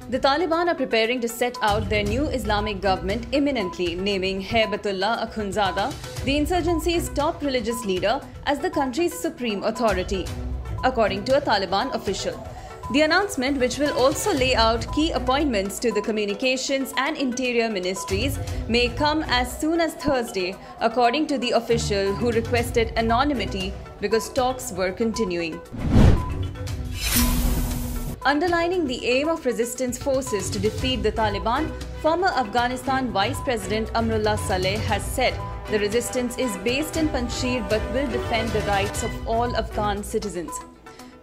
The Taliban are preparing to set out their new Islamic government imminently, naming Haibatullah Akhundzada, the insurgency's top religious leader, as the country's supreme authority, according to a Taliban official. The announcement, which will also lay out key appointments to the communications and interior ministries, may come as soon as Thursday, according to the official who requested anonymity because talks were continuing. Underlining the aim of resistance forces to defeat the Taliban, former Afghanistan Vice President Amrullah Saleh has said the resistance is based in Panjshir but will defend the rights of all Afghan citizens.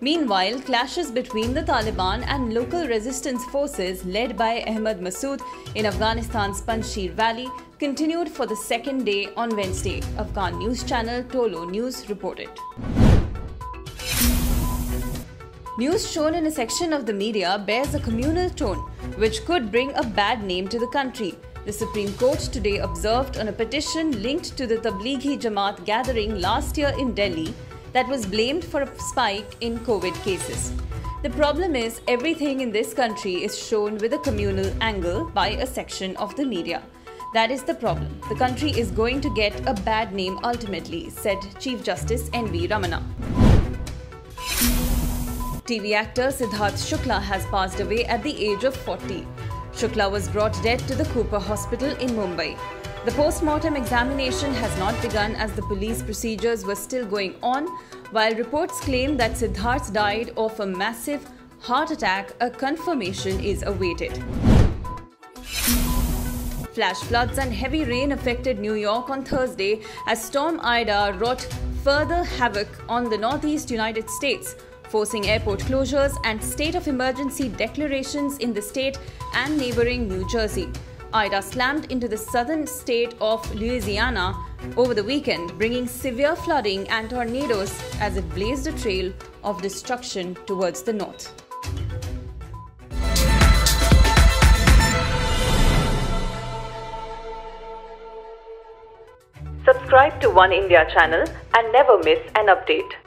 Meanwhile, clashes between the Taliban and local resistance forces led by Ahmad Massoud in Afghanistan's Panjshir Valley continued for the second day on Wednesday, Afghan news channel Tolo News reported. News shown in a section of the media bears a communal tone, which could bring a bad name to the country. The Supreme Court today observed on a petition linked to the Tablighi Jamaat gathering last year in Delhi that was blamed for a spike in COVID cases. The problem is everything in this country is shown with a communal angle by a section of the media. That is the problem. The country is going to get a bad name ultimately, said Chief Justice N.V. Ramana. TV actor Siddharth Shukla has passed away at the age of 40. Shukla was brought dead to the Cooper Hospital in Mumbai. The post-mortem examination has not begun as the police procedures were still going on, while reports claim that Siddharth died of a massive heart attack. A confirmation is awaited. Flash floods and heavy rain affected New York on Thursday as Storm Ida wrought further havoc on the northeast United States, forcing airport closures and state of emergency declarations in the state and neighboring New Jersey. Ida slammed into the southern state of Louisiana over the weekend, bringing severe flooding and tornadoes as it blazed a trail of destruction towards the north. Subscribe to One India channel and never miss an update.